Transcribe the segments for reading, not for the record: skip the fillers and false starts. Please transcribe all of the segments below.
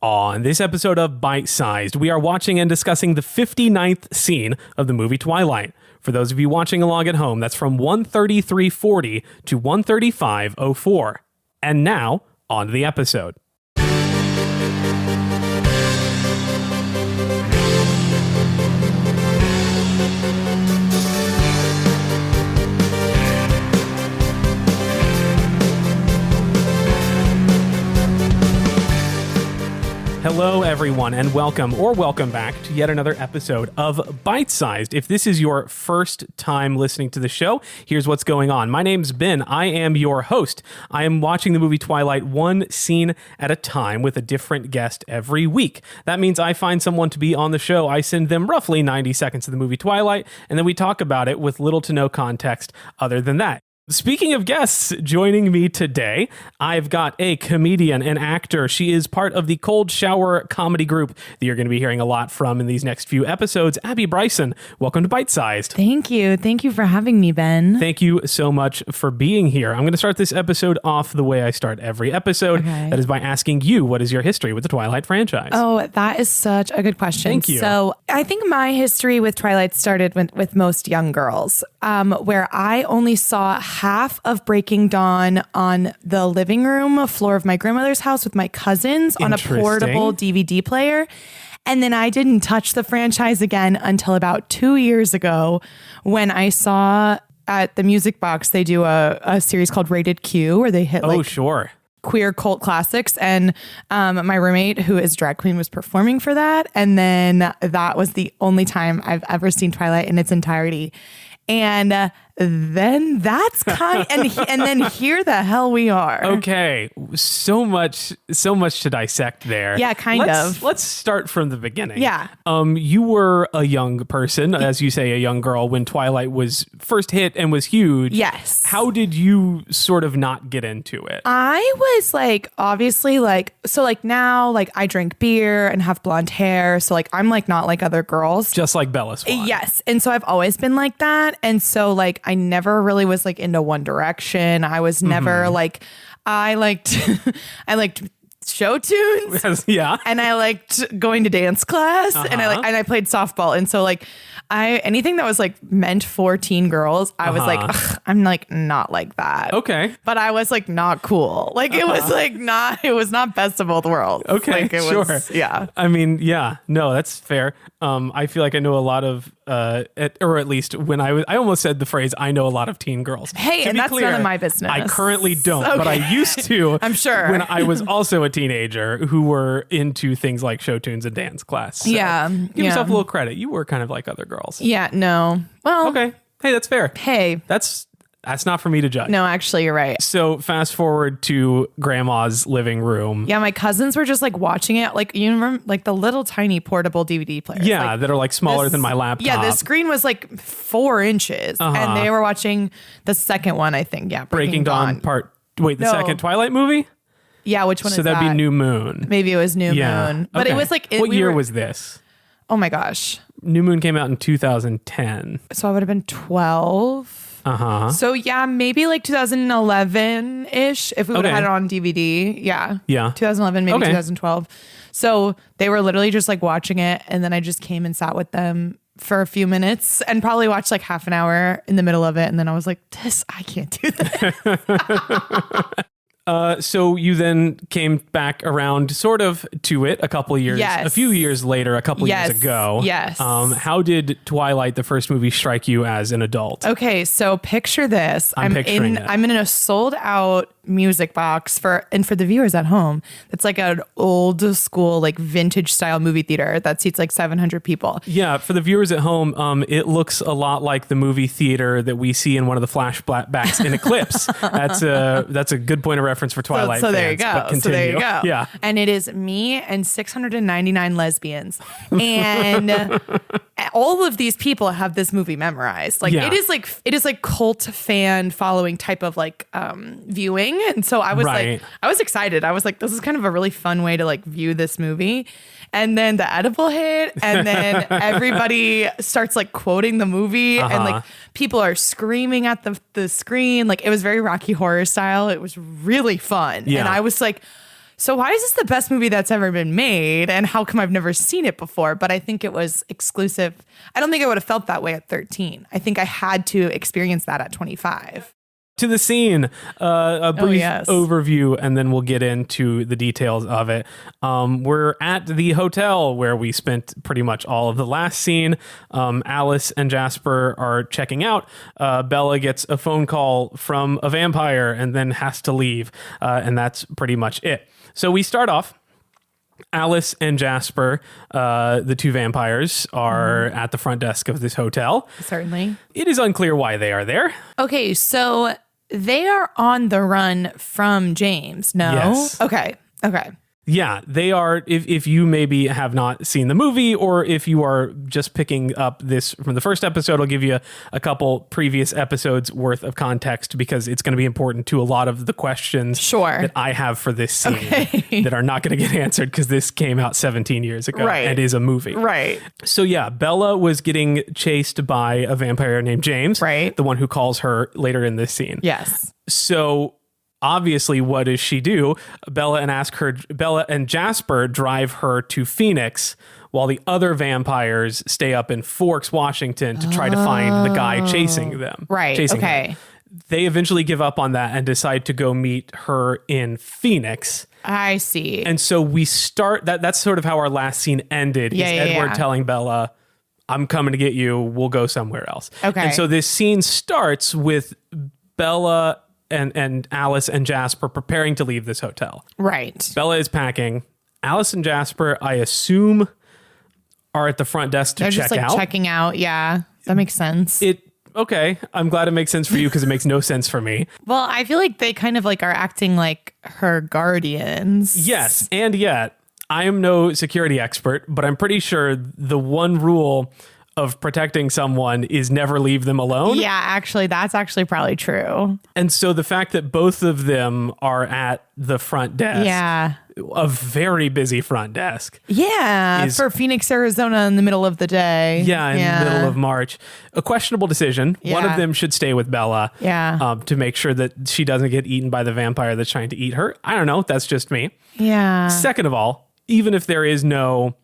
On this episode of Bite Sized, we are watching and discussing the 59th scene of the movie Twilight. For those of you watching along at home, that's from 1:33:40 to 1:35:04. And now, on to the episode. Hello, everyone, and welcome back to yet another episode of Bite Sized. If this is your first time listening to the show, here's what's going on. My name's Ben. I am your host. I am watching the movie Twilight one scene at a time with a different guest every week. That means I find someone to be on the show. I send them roughly 90 seconds of the movie Twilight, and then we talk about it with little to no context other than that. Speaking of guests, joining me today, I've got a comedian and actor. She is part of the Cold Shower comedy group that you're going to be hearing a lot from in these next few episodes. Abbi Bryson, welcome to Bite Sized. Thank you. Thank you for having me, Ben. Thank you so much for being here. I'm going to start this episode off the way I start every episode. Okay. That is by asking you, what is your history with the Twilight franchise? Oh, that is such a good question. Thank you. So I think my history with Twilight started with most young girls, where I only saw half of Breaking Dawn on the living room floor of my grandmother's house with my cousins on a portable DVD player. And then I didn't touch the franchise again until about 2 years ago when I saw at the Music Box, they do a series called Rated Q where they hit queer cult classics. And my roommate, who is drag queen, was performing for that. And then that was the only time I've ever seen Twilight in its entirety. And then that's and then here the hell we are. Okay, so much to dissect there. Yeah, kind of. Let's start from the beginning. Yeah. You were a young person, as you say, a young girl when Twilight was first hit and was huge. Yes. How did you sort of not get into it? I was obviously now I drink beer and have blonde hair, so I'm not like other girls, just like Bella Swan. Yes, and so I've always been like that, and so I never really was into One Direction. I was never I liked show tunes. Yeah. And I liked going to dance class and I played softball. And so anything that was meant for teen girls, I was I'm not like that. Okay. But I was not cool. It was not best of both worlds. Okay. Sure. Yeah. I mean, yeah, no, that's fair. I feel like I know a lot of, or at least when I almost said the phrase, I know a lot of teen girls. Hey, and that's none of my business. I currently don't, but I used to. I'm sure. When I was also a teenager who were into things like show tunes and dance class. So yeah. Give yourself a little credit. You were kind of like other girls. Yeah, no. Well. Okay. Hey, that's fair. Hey. That's not for me to judge. No, actually, you're right. So fast forward to grandma's living room. Yeah, my cousins were just watching it. You remember the little tiny portable DVD players. Yeah, that are smaller than my laptop. Yeah, the screen was 4 inches. And they were watching the second one, I think. Yeah, Breaking Dawn the second Twilight movie? Yeah, which one is that? So that'd be New Moon. Maybe it was New Moon. But it was what year was this? Oh my gosh. New Moon came out in 2010. So I would have been 12. So yeah, maybe 2011-ish if we would have had it on DVD. Yeah. Yeah. 2011, maybe 2012. So they were literally just watching it. And then I just came and sat with them for a few minutes and probably watched half an hour in the middle of it. And then I was like, I can't do this. So you then came back around sort of to it a few years later, a couple years ago. Yes. How did Twilight, the first movie, strike you as an adult? Okay, so picture this. I'm in a sold out Music Box for the viewers at home. It's an old school, vintage style movie theater that seats 700 people. Yeah, for the viewers at home, it looks a lot like the movie theater that we see in one of the flashbacks in Eclipse. That's a good point of reference for Twilight so there fans, you go. But continue. So there you go. Yeah. And it is me and 699 lesbians. And all of these people have this movie memorized. It is cult fan following type of viewing. And so I was I was excited. I was this is kind of a really fun way to view this movie. And then the edible hit, and then everybody starts quoting the movie, and people are screaming at the screen. It was very Rocky Horror style. It was really fun. Yeah. And I was so why is this the best movie that's ever been made? And how come I've never seen it before? But I think it was exclusive. I don't think I would have felt that way at 13. I think I had to experience that at 25. To the scene, a brief overview, and then we'll get into the details of it. We're at the hotel where we spent pretty much all of the last scene. Alice and Jasper are checking out. Bella gets a phone call from a vampire and then has to leave. And that's pretty much it. So we start off. Alice and Jasper, the two vampires, are at the front desk of this hotel. Certainly. It is unclear why they are there. Okay, so they are on the run from James, no? Yes. Okay. Yeah, they are. If you maybe have not seen the movie, or if you are just picking up this from the first episode, I'll give you a couple previous episodes worth of context, because it's going to be important to a lot of the questions that I have for this scene that are not going to get answered because this came out 17 years ago and is a movie. Right. So yeah, Bella was getting chased by a vampire named James, the one who calls her later in this scene. Yes. So obviously, what does she do? Bella and Jasper drive her to Phoenix, while the other vampires stay up in Forks, Washington, to try to find the guy chasing them. Chasing them. They eventually give up on that and decide to go meet her in Phoenix. I see. And so we start that's sort of how our last scene ended. Is Edward telling Bella, "I'm coming to get you. We'll go somewhere else." Okay. And so this scene starts with Bella and Alice and Jasper preparing to leave this hotel. Right. Bella is packing. Alice and Jasper, I assume, are at the front desk to They're check just like out. checking out. Yeah, that makes sense. Okay. I'm glad it makes sense for you because it makes no sense for me. Well, I feel like they kind of like are acting like her guardians. Yes. And yet, I am no security expert, but I'm pretty sure the one rule of protecting someone is never leave them alone. Yeah, actually, that's actually probably true. And so the fact that both of them are at the front desk, a very busy front desk. Yeah, for Phoenix, Arizona in the middle of the day. Yeah, in the middle of March. A questionable decision. Yeah. One of them should stay with Bella to make sure that she doesn't get eaten by the vampire that's trying to eat her. I don't know. That's just me. Yeah. Second of all, even if there is no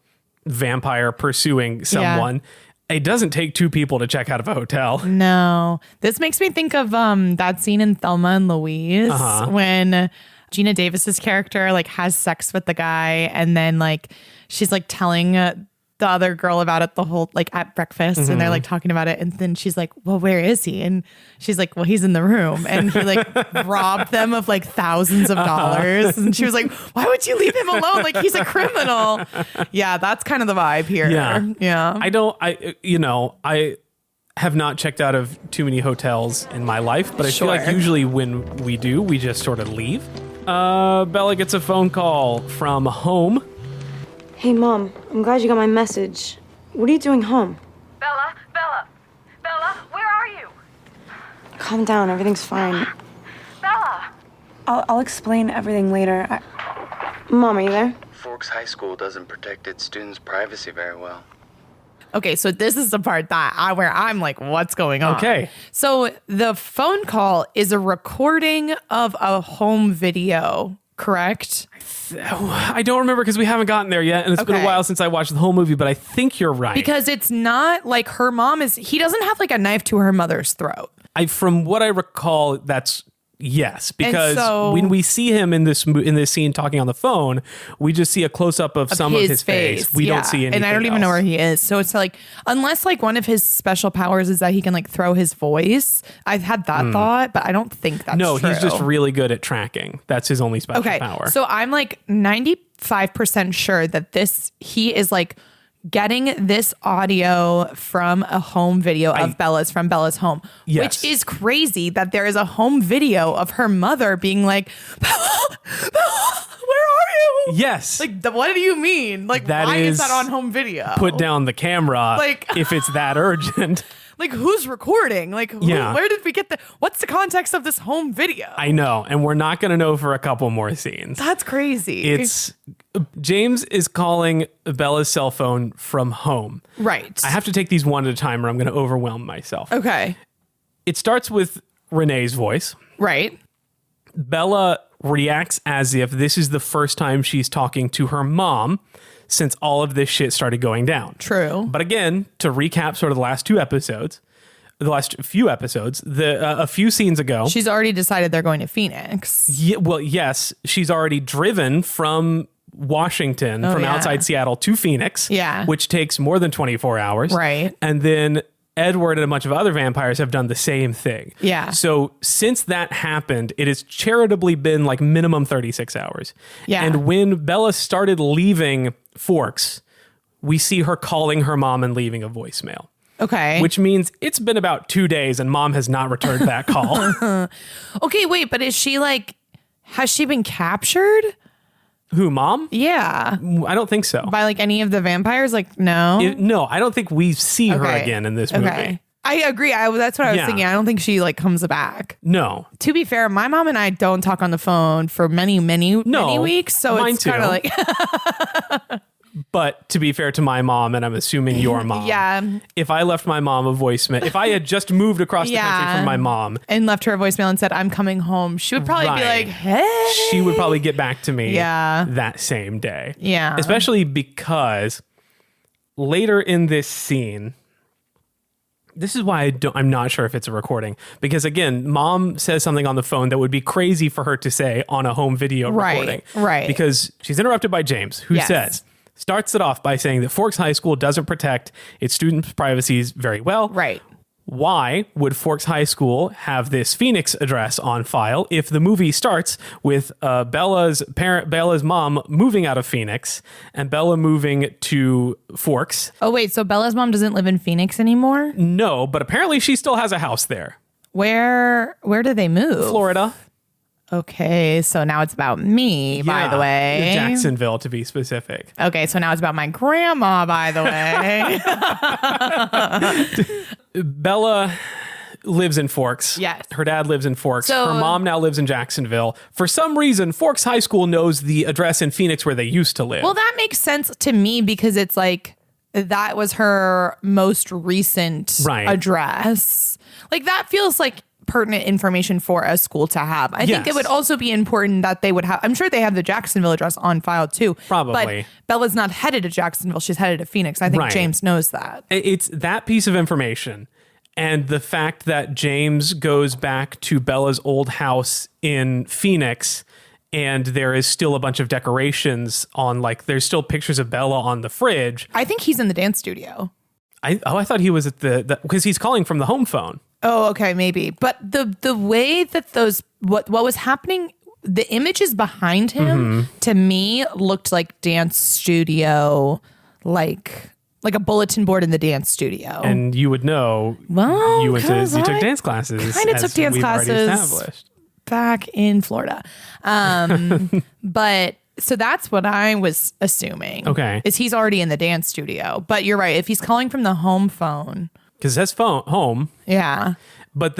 vampire pursuing someone, it doesn't take two people to check out of a hotel. No. This makes me think of that scene in Thelma and Louise when Gina Davis's character like has sex with the guy, and then like she's like telling the other girl about it the whole like at breakfast, and they're like talking about it, and then she's like, well, where is he? And she's like, well, he's in the room, and he like robbed them of like thousands of dollars. And she was like, why would you leave him alone? Like, he's a criminal. Yeah, that's kind of the vibe here. Yeah. I have not checked out of too many hotels in my life, but I feel like usually when we do, we just sort of leave. Bella gets a phone call from home. Hey, Mom, I'm glad you got my message. What are you doing home? Bella, where are you? Calm down, everything's fine. Bella! I'll explain everything later. Mom, are you there? Forks High School doesn't protect its students' privacy very well. Okay, so this is the part where I'm like, what's going on? Okay. So the phone call is a recording of a home video, correct? I don't remember because we haven't gotten there yet, and it's been a while since I watched the whole movie, but I think you're right. Because it's not like her mom he doesn't have like a knife to her mother's throat. From what I recall, that's yes, because when we see him in this scene talking on the phone, we just see a close up of some of his face. We don't see anything. And I don't even know where he is. So it's like, unless like one of his special powers is that he can like throw his voice. I've had that thought, but I don't think that's true. He's just really good at tracking. That's his only special power. So I'm like 95% sure that he is like getting this audio from a home video of from Bella's home, which is crazy that there is a home video of her mother being like, Bella, where are you? Yes. Like, what do you mean? Like, why is that on home video? Put down the camera if it's that urgent. Like, who's recording? Like, where did we get what's the context of this home video? I know. And we're not going to know for a couple more scenes. That's crazy. James is calling Bella's cell phone from home. Right. I have to take these one at a time or I'm going to overwhelm myself. Okay. It starts with Renee's voice. Right. Bella reacts as if this is the first time she's talking to her mom since all of this shit started going down. True. But again, to recap sort of the last few episodes, a few scenes ago. She's already decided they're going to Phoenix. Yeah, well, yes, she's already driven from Washington, outside Seattle to Phoenix, which takes more than 24 hours. Right. And then Edward and a bunch of other vampires have done the same thing. Yeah. So since that happened, it has charitably been like minimum 36 hours. Yeah. And when Bella started leaving Forks, we see her calling her mom and leaving a voicemail. Okay. Which means it's been about 2 days and mom has not returned that call. Okay, wait, but is she like, has she been captured? Who, mom? Yeah. I don't think so. By like any of the vampires? Like, no? No, I don't think we see her again in this movie. Okay. I agree. That's what I was thinking. I don't think she like comes back. No. To be fair, my mom and I don't talk on the phone for many weeks. So mine it's kind of like... But to be fair to my mom, and I'm assuming your mom, if I left my mom a voicemail, if I had just moved across the country from my mom and left her a voicemail and said, I'm coming home, she would probably be like, hey. She would probably get back to me that same day. Yeah. Especially because later in this scene, this is why I'm not sure if it's a recording. Because again, mom says something on the phone that would be crazy for her to say on a home video recording. Right. Because she's interrupted by James, who starts it off by saying that Forks High School doesn't protect its students' privacies very well. Right. Why would Forks High School have this Phoenix address on file if the movie starts with Bella's mom moving out of Phoenix and Bella moving to Forks? Oh, wait. So Bella's mom doesn't live in Phoenix anymore? No, but apparently she still has a house there. Where did they move? Florida. Okay, so now it's about me, by the way. Jacksonville, to be specific. Okay, so now it's about my grandma, by the way. Bella lives in Forks. Yes. Her dad lives in Forks. So, her mom now lives in Jacksonville. For some reason, Forks High School knows the address in Phoenix where they used to live. Well, that makes sense to me because it's like that was her most recent address. Like that feels like pertinent information for a school to have. I think it would also be important that they would have, I'm sure they have the Jacksonville address on file too. Probably. But Bella's not headed to Jacksonville. She's headed to Phoenix. I think James knows that. It's that piece of information and the fact that James goes back to Bella's old house in Phoenix and there is still a bunch of decorations on, like, there's still pictures of Bella on the fridge. I think he's in the dance studio. I thought he was at because he's calling from the home phone. Oh, okay, maybe. But the way that what was happening, the images behind him to me looked like dance studio, like a bulletin board in the dance studio. And you would know. Well, you took dance classes. Kind of took dance classes back in Florida, but. So that's what I was assuming. Okay. Is he's already in the dance studio. But you're right. If he's calling from the home phone. Because that's home. Yeah. But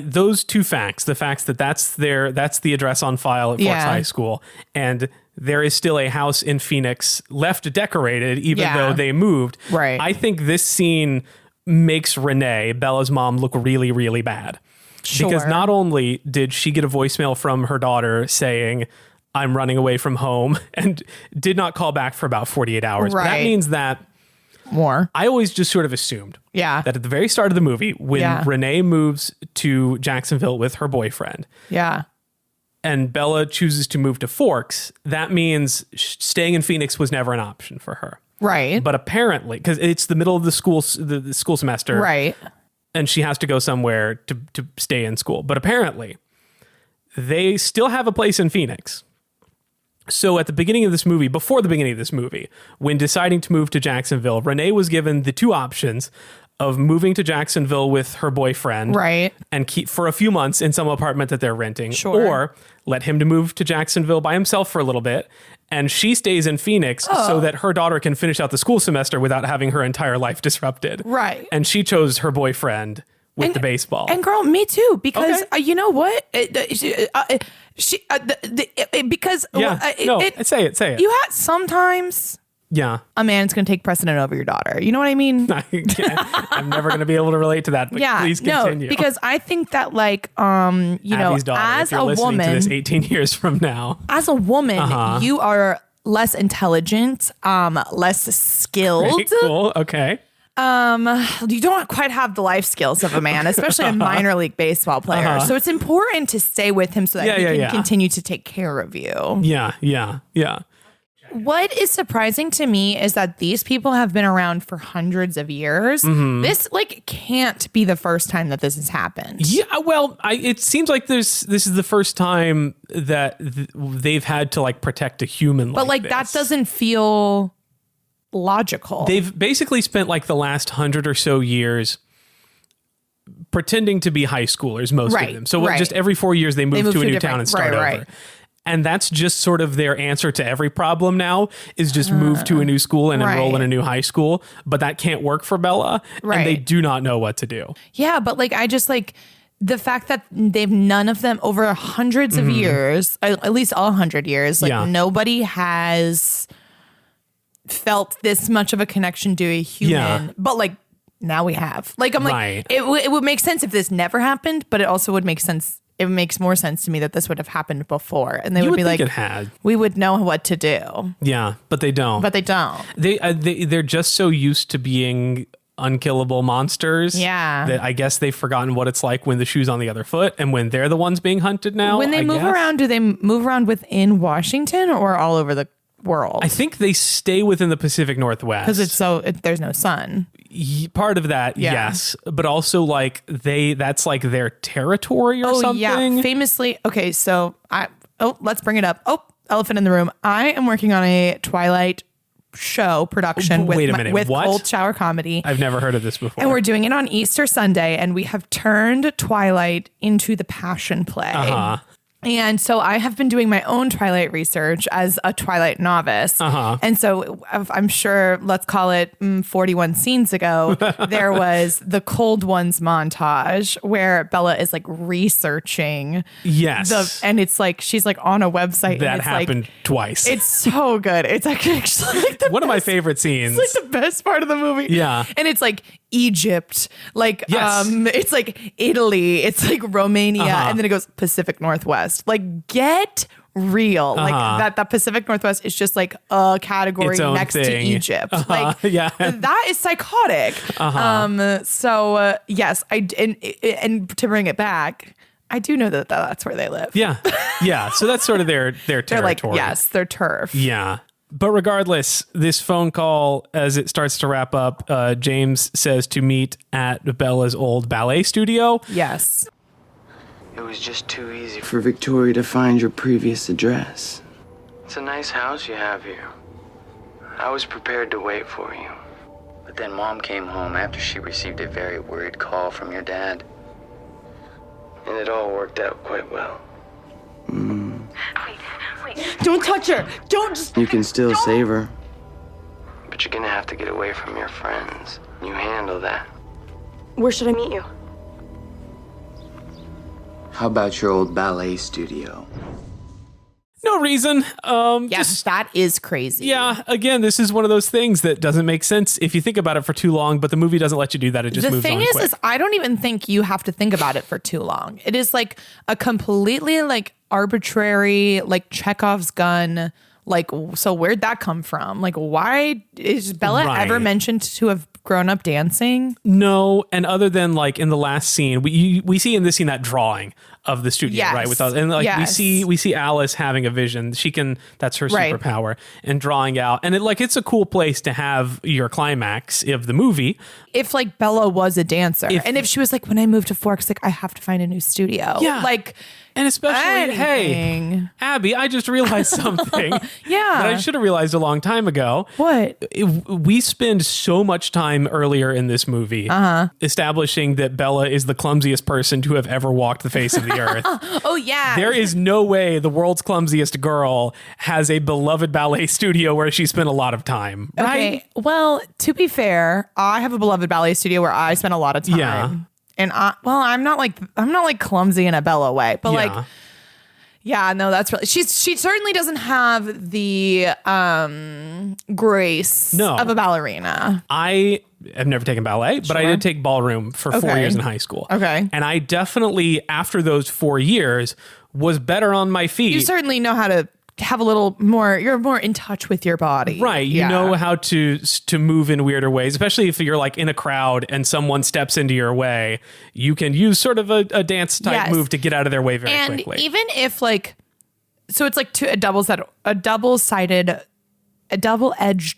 those two facts, the facts that's the address on file at Forks High School. And there is still a house in Phoenix left decorated, even though they moved. Right. I think this scene makes Renee, Bella's mom, look really, really bad. Sure. Because not only did she get a voicemail from her daughter saying, I'm running away from home, and did not call back for about 48 hours. Right. That means that I always just sort of assumed that at the very start of the movie, when Renee moves to Jacksonville with her boyfriend, and Bella chooses to move to Forks, that means staying in Phoenix was never an option for her. Right. But apparently, because it's the middle of the school semester, right, and she has to go somewhere to stay in school. But apparently, they still have a place in Phoenix. So at the beginning of this movie, before the beginning of this movie, when deciding to move to Jacksonville, Renee was given the two options of moving to Jacksonville with her boyfriend, and keep for a few months in some apartment that they're renting, or let him to move to Jacksonville by himself for a little bit, and she stays in Phoenix so that her daughter can finish out the school semester without having her entire life disrupted. Right. And she chose her boyfriend with the baseball. And girl, me too, because you know what? Say it. You had sometimes Yeah. a man's going to take precedent over your daughter. You know what I mean? I'm never going to be able to relate to that, but please continue. No, because I think that like, Abby's daughter, as if you're a listening woman, to this 18 years from now. as a woman, you are less intelligent, less skilled. Great, cool. Okay. You don't quite have the life skills of a man, especially a minor league baseball player. So it's important to stay with him so that he can continue to take care of you. Yeah. What is surprising to me is that these people have been around for hundreds of years. This like can't be the first time that this has happened. Yeah, well, it seems like this is the first time that they've had to like protect a human. But like that doesn't feel logical. They've basically spent like the last 100 or so years pretending to be high schoolers, most of them. So just every 4 years they move to a new town and start over. And that's just sort of their answer to every problem now is just move to a new school and enroll in a new high school. But that can't work for Bella. And they do not know what to do. Yeah, but like I just like the fact that they've none of them over hundreds of years, at least all 100 years, like nobody has felt this much of a connection to a human. But like now we have. Like I'm like it would make sense if this never happened, but it also would make sense. It makes more sense to me that this would have happened before, and they would be like, it had. We would know what to do. Yeah, but they don't. They're just so used to being unkillable monsters. Yeah, that I guess they've forgotten what it's like when the shoe's on the other foot, and when they're the ones being hunted now. When they move around, do they move around within Washington or all over the world? I think they stay within the Pacific Northwest because there's no sun. Part of that, yes, but also like that's like their territory or something. Yeah, famously. Okay, so let's bring it up. Elephant in the room. I am working on a Twilight show production with Cold Shower Comedy. I've never heard of this before. And we're doing it on Easter Sunday, and we have turned Twilight into the Passion Play. And so I have been doing my own Twilight research as a Twilight novice. And so I'm sure, let's call it 41 scenes ago, there was the Cold Ones montage where Bella is like researching. Yes. And it's like, she's like on a website. That happened twice. It's so good. It's actually like one of my favorite scenes. It's like the best part of the movie. Yeah. And it's like Egypt, like it's like Italy, it's like Romania, and then it goes Pacific Northwest. Like get real. Like that Pacific Northwest is just like a category next to Egypt. Like that is psychotic. So yes, and to bring it back, I do know that that's where they live. Yeah. So that's sort of their territory. They're like, their turf. Yeah. But regardless, this phone call, as it starts to wrap up, James says to meet at Bella's old ballet studio. Yes. It was just too easy for Victoria to find your previous address. It's a nice house you have here. I was prepared to wait for you. But then Mom came home after she received a very worried call from your dad. And it all worked out quite well. Wait. Don't touch her. Don't just... You can still save her. But you're gonna have to get away from your friends. You handle that. Where should I meet you? How about your old ballet studio? No reason. That is crazy. Yeah, again, this is one of those things that doesn't make sense if you think about it for too long, but the movie doesn't let you do that. It just moves on quick. The thing is I don't even think you have to think about it for too long. It is like a completely like arbitrary, like Chekhov's gun. Like, so where'd that come from? Like, why is Bella ever mentioned to have grown up dancing? No, and other than like in the last scene, we see in this scene that drawing of the studio, right? With us, and like we see Alice having a vision. That's her superpower, and drawing out, and it's a cool place to have your climax of the movie. If like Bella was a dancer, and if she was like, when I moved to Forks, like I have to find a new studio, like. And especially, hey, Abby, I just realized something. That I should have realized a long time ago. What? We spend so much time earlier in this movie establishing that Bella is the clumsiest person to have ever walked the face of the earth. Oh, yeah. There is no way the world's clumsiest girl has a beloved ballet studio where she spent a lot of time. Right? Okay. Well, to be fair, I have a beloved ballet studio where I spent a lot of time. Yeah. And I'm not like clumsy in a Bella way, but like Yeah, no, that's really she certainly doesn't have the grace of a ballerina. I have never taken ballet, but I did take ballroom for 4 years in high school. Okay. And I definitely, after those 4 years, was better on my feet. You certainly know how to have a little more, you're more in touch with your body. Right. You know how to move in weirder ways, especially if you're like in a crowd and someone steps into your way. You can use sort of a dance type move to get out of their way very quickly. And even if like, so it's like a double-edged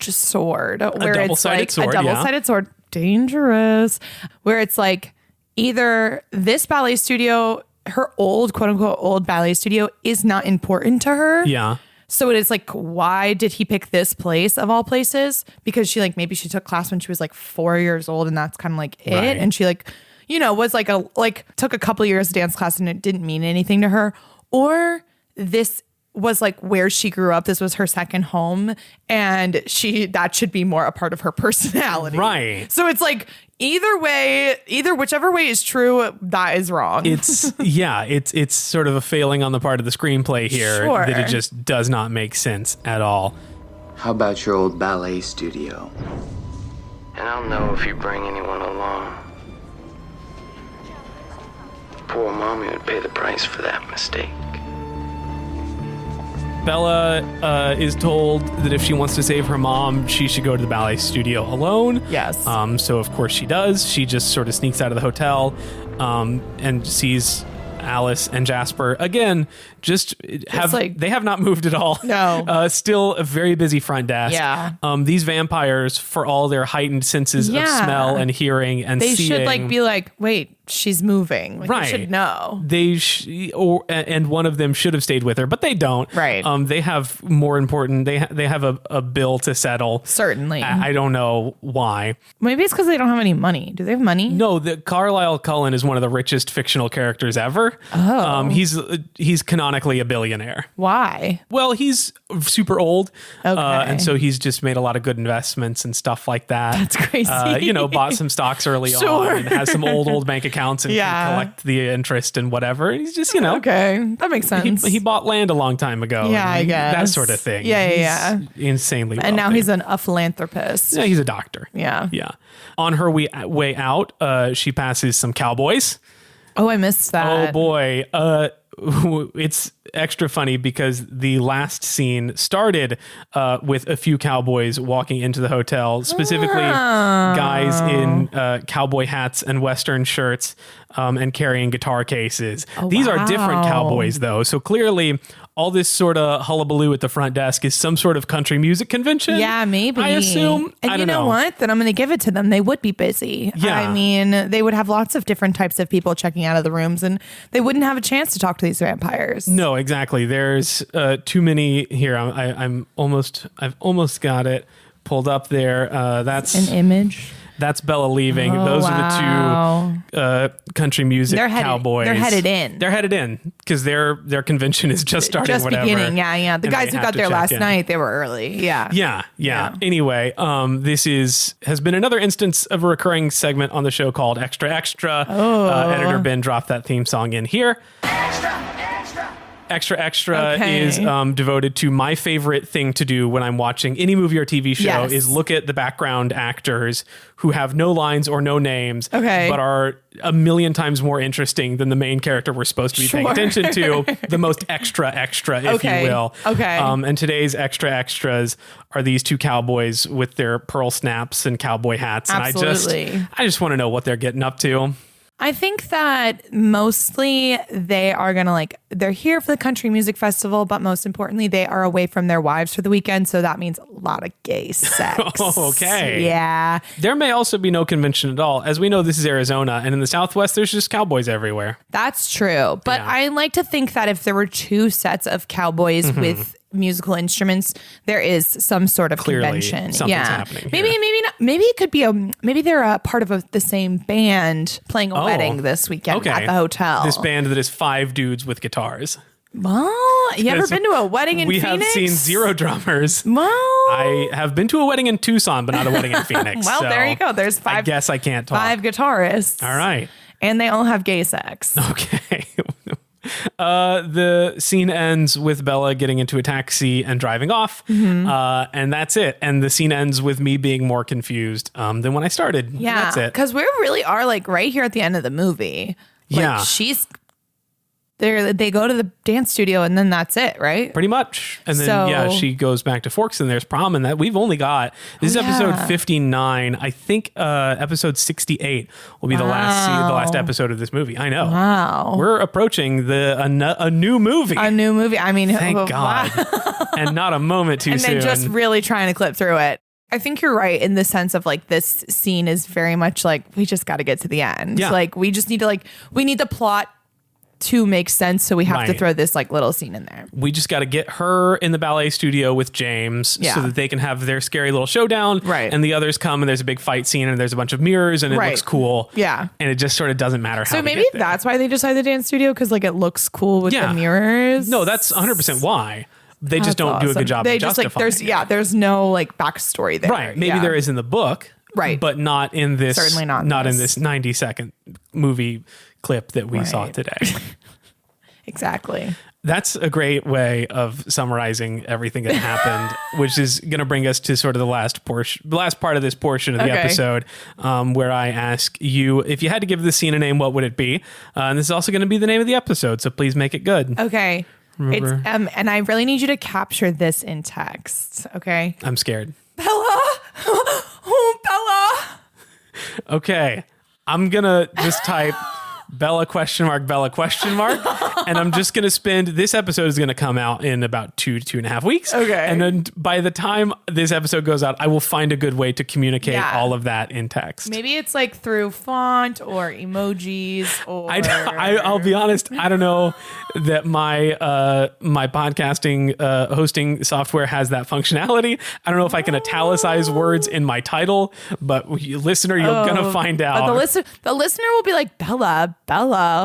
sword. Where it's like a double-sided sword. Dangerous. Where it's like either this ballet studio, her old, quote unquote, old ballet studio is not important to her. Yeah. So it is like, why did he pick this place of all places? Because she like, maybe she took class when she was like 4 years old and that's kind of like it. Right. And she like, you know, was like took a couple years of dance class and it didn't mean anything to her. Or this was like where she grew up. This was her second home and that should be more a part of her personality. Right. So it's like, whichever way is true, that is wrong. It's sort of a failing on the part of the screenplay here that it just does not make sense at all. How about your old ballet studio? And I'll know if you bring anyone along. Poor mommy would pay the price for that mistake. Bella is told that if she wants to save her mom, she should go to the ballet studio alone. Yes. So of course she does. She just sort of sneaks out of the hotel and sees Alice and Jasper again. They have not moved at all. No. Still a very busy front desk. Yeah. These vampires, for all their heightened senses of smell and hearing and they seeing, should like be like, wait, she's moving. Like, right. You should know. And one of them should have stayed with her, but they don't. Right. They have more important. They have a bill to settle. Certainly. I don't know why. Maybe it's because they don't have any money. Do they have money? No, Carlisle Cullen is one of the richest fictional characters ever. Oh. He's canonically a billionaire. Why? Well, he's super old. Okay. And so he's just made a lot of good investments and stuff like that. That's crazy. Bought some stocks early on and has some old bank accounts and can collect the interest and whatever. He's just, Okay. That makes sense. He bought land a long time ago. Yeah, I guess. That sort of thing. Yeah. He's insanely wealthy. And now he's a philanthropist. Yeah, he's a doctor. Yeah. Yeah. On her way out, she passes some cowboys. Oh, I missed that. Oh, boy. It's extra funny because the last scene started with a few cowboys walking into the hotel, specifically guys in cowboy hats and Western shirts and carrying guitar cases. These are different cowboys, though. So clearly all this sort of hullabaloo at the front desk is some sort of country music convention. Yeah, maybe. I assume. And I don't you know what? Then I'm going to give it to them. They would be busy. Yeah. I mean, they would have lots of different types of people checking out of the rooms and they wouldn't have a chance to talk to these vampires. No, exactly. There's too many here. I've almost got it pulled up there. That's an image. That's Bella leaving. Those are the two country music cowboys. They're headed in. They're headed in because their convention is just starting. Just beginning. Yeah. The guys who got there last night, they were early. Yeah. Anyway, this has been another instance of a recurring segment on the show called Extra Extra. Editor Ben dropped that theme song in here. Extra Extra is devoted to my favorite thing to do when I'm watching any movie or TV show is look at the background actors who have no lines or no names, but are a million times more interesting than the main character we're supposed to be paying attention to. The most extra, if you will. And today's Extra Extras are these two cowboys with their pearl snaps and cowboy hats. Absolutely. And I just want to know what they're getting up to. I think that mostly they are going to they're here for the country music festival, but most importantly, they are away from their wives for the weekend. So that means a lot of gay sex. Okay. Yeah. There may also be no convention at all. As we know, this is Arizona, and in the Southwest, there's just cowboys everywhere. That's true. But I like to think that if there were two sets of cowboys with musical instruments, there is some sort of convention. Something's happening here. Maybe not. Maybe it could be maybe they're a part of the same band playing a wedding this weekend at the hotel. This band that is 5 dudes with guitars. Well, you ever been to a wedding in Phoenix? We have seen 0 drummers. Well, I have been to a wedding in Tucson, but not a wedding in Phoenix. Well, there you go. There's 5. I guess I can't talk. 5 guitarists. All right. And they all have gay sex. Okay. The scene ends with Bella getting into a taxi and driving off. And that's it. And the scene ends with me being more confused than when I started. Yeah. That's it. Because we really are like right here at the end of the movie. Like, Yeah. she's there. They go to the dance studio and then that's it, right? Pretty much. And then, she goes back to Forks and there's prom, and that we've only got, this is episode 59. I think episode 68 will be the last episode of this movie. I know. Wow. We're approaching a new movie. A new movie. I mean, Thank God. And not a moment too soon. And then just really trying to clip through it. I think you're right in the sense of like this scene is very much like we just got to get to the end. Yeah. Like we just need to we need the plot to make sense, so we have to throw this like little scene in there. We just got to get her in the ballet studio with James so that they can have their scary little showdown. Right. And the others come and there's a big fight scene and there's a bunch of mirrors and it looks cool. Yeah. And it just sort of doesn't matter how. So maybe that's why they decided the dance studio, because like it looks cool with the mirrors. No, that's 100% why. They just don't do a good job They of just justifying there's no like backstory there. Right. Maybe there is in the book. Right. But not in this. Certainly not in this 90-second movie clip that we saw today. Exactly. That's a great way of summarizing everything that happened, which is going to bring us to sort of the last part of this portion of the episode, where I ask you, if you had to give the scene a name, what would it be? And this is also going to be the name of the episode, so please make it good. Okay. Remember? It's and I really need you to capture this in text. Okay. I'm scared. Bella. Oh, Bella. Okay. I'm going to just type Bella ? And I'm just going to spend, this episode is going to come out in about 2.5 weeks. Okay. And then by the time this episode goes out, I will find a good way to communicate all of that in text. Maybe it's like through font or emojis or... I'll be honest, I don't know that my podcasting hosting software has that functionality. I don't know if I can italicize words in my title, but listener, you're going to find out. But the listener will be like, Bella,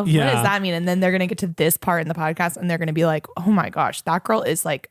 Yeah. what does that mean? And then they're going to get to this part in the podcast and they're going to be like, oh my gosh, that girl is like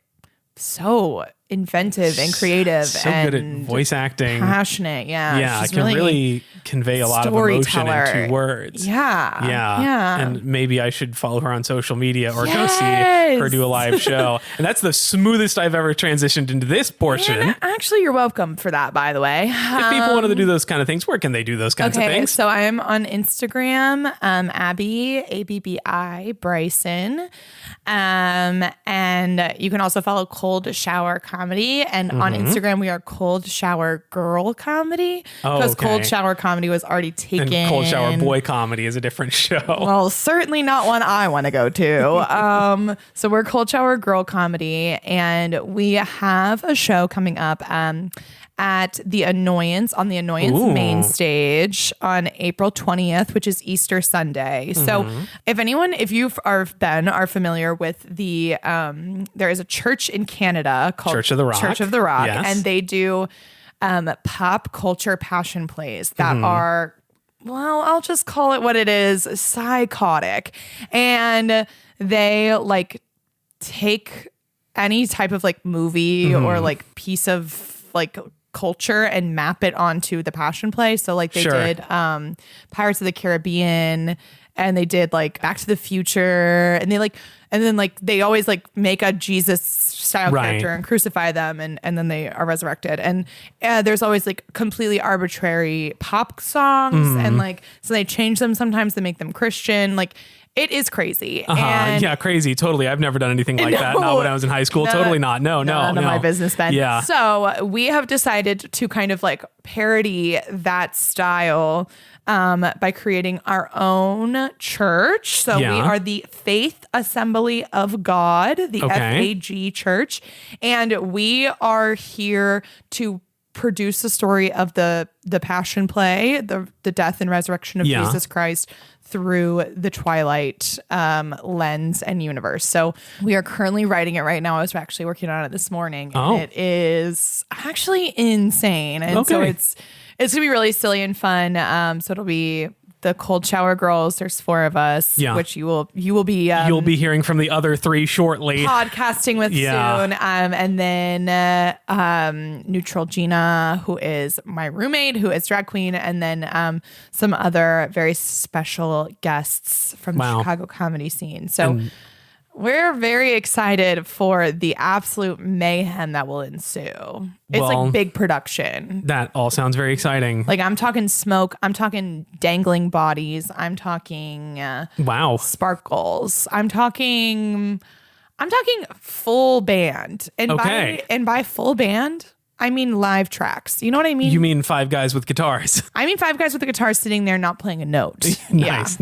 so inventive and creative so and good at voice acting, passionate. Yeah. I can really convey a lot of emotion in 2 words. Yeah. And maybe I should follow her on social media or go see her do a live show. And that's the smoothest I've ever transitioned into this portion. And actually, you're welcome for that, by the way. If people wanted to do those kind of things, where can they do those kinds of things? So I am on Instagram, Abbi, Abbi Bryson. And you can also follow Cold Shower Comedy. And on Instagram, we are Cold Shower Girl Comedy. Because Cold Shower Comedy was already taken. And Cold Shower Boy Comedy is a different show. Well, certainly not one I want to go to. So we're Cold Shower Girl Comedy. And we have a show coming up at The Annoyance, on The Annoyance main stage on April 20th, which is Easter Sunday. So if you are familiar with the, there is a church in Canada called Church of the Rock. Yes. And they do pop culture passion plays that are, well, I'll just call it what it is, psychotic. And they like take any type of like movie or like piece of like culture and map it onto the passion play. So like they did Pirates of the Caribbean, and they did like Back to the Future, and they always like make a Jesus style character and crucify them, and then they are resurrected. And there's always like completely arbitrary pop songs, and like so they change them sometimes to make them Christian. Like it is crazy. Yeah, crazy. Totally. I've never done anything like that. Not when I was in high school. Totally not. No. None of my business, Ben. Yeah. So we have decided to kind of like parody that style by creating our own church. So we are the Faith Assembly of God, the FAG Church. And we are here to produce the story of the Passion Play, the death and resurrection of Jesus Christ through the Twilight lens and universe. So we are currently writing it right now. I was actually working on it this morning. And it is actually insane. And so it's going to be really silly and fun. So it'll be the Cold Shower Girls. There's 4 of us, which you will be you'll be hearing from the other 3 shortly. Podcasting with soon. And then Neutral Gina, who is my roommate, who is drag queen, and then some other very special guests from the Chicago comedy scene. So we're very excited for the absolute mayhem that will ensue. It's like big production. That all sounds very exciting. Like I'm talking smoke. I'm talking dangling bodies. I'm talking sparkles. I'm talking full band. And by full band, I mean live tracks. You know what I mean? You mean 5 guys with guitars. I mean 5 guys with a guitar sitting there not playing a note. Nice.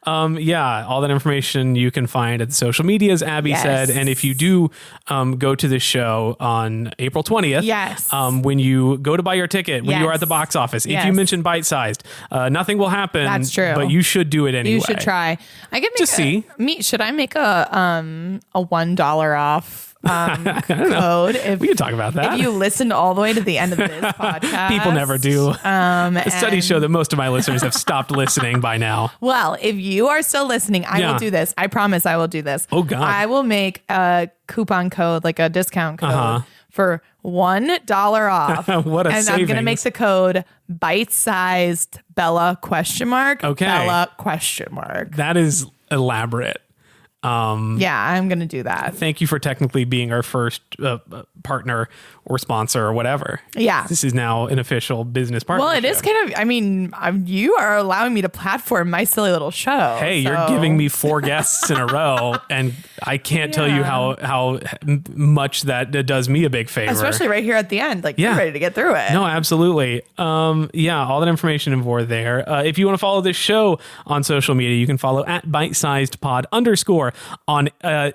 All that information you can find at the social medias, Abby said. And if you do go to the show on April 20th, when you go to buy your ticket, when you are at the box office, if you mention bite-sized, nothing will happen. That's true. But you should do it anyway. You should try. I could make should I make a $1 off code? We can talk about that. If you listened all the way to the end of this podcast. People never do. The studies show that most of my listeners have stopped listening by now. Well, if you are still listening, I will do this. I promise I will do this. Oh, God. I will make a coupon code, like a discount code for $1 off. What a savings. I'm going to make the code bite-sized Bella ? Okay. Bella ? That is elaborate. I'm going to do that. Thank you for technically being our first partner or sponsor or whatever. Yeah. This is now an official business partnership. Well, it is kind of, I mean, you are allowing me to platform my silly little show. Hey, you're giving me 4 guests in a row, and I can't tell you how much that does me a big favor. Especially right here at the end. Like, you're ready to get through it. No, absolutely. All that information and more there. If you want to follow this show on social media, you can follow at bitesizedpod_ on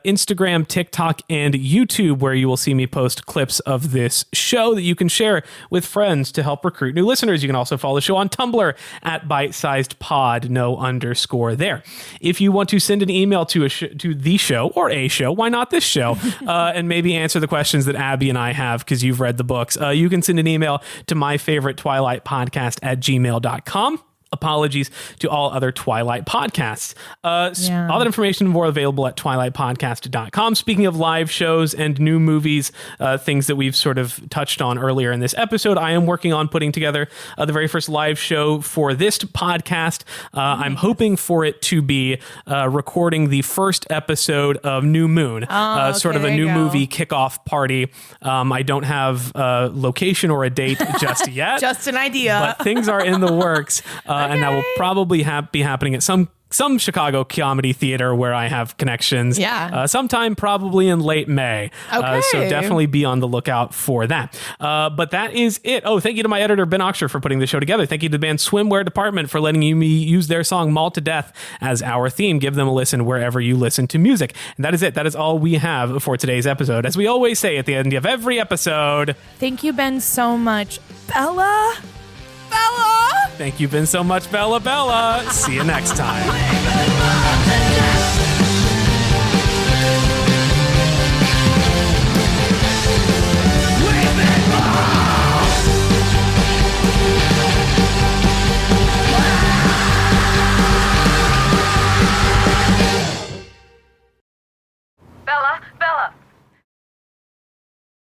Instagram, TikTok, and YouTube, where you will see me post clips of this show that you can share with friends to help recruit new listeners. You can also follow the show on Tumblr at bitesizedpod, no underscore there. If you want to send an email to the show or a show, why not this show, and maybe answer the questions that Abby and I have because you've read the books, you can send an email to myfavoritetwilightpodcast@gmail.com. Apologies to all other Twilight podcasts. All that information more available at twilightpodcast.com. Speaking of live shows and new movies, things that we've sort of touched on earlier in this episode, I am working on putting together the very first live show for this podcast. I'm hoping for it to be recording the first episode of New Moon, sort of a new movie kickoff party. I don't have a location or a date just yet. Just an idea. But things are in the works. And that will probably be happening at some Chicago comedy theater where I have connections. Sometime probably in late May. So definitely be on the lookout for that. But that is it. Oh, thank you to my editor, Ben Oxher, for putting the show together. Thank you to the band Swimwear Department for letting me use their song Mauled to Death as our theme. Give them a listen wherever you listen to music. And that is it. That is all we have for today's episode. As we always say at the end of every episode. Thank you, Ben, so much. Bella! Thank you, Ben, so much, Bella. See you next time. Bella,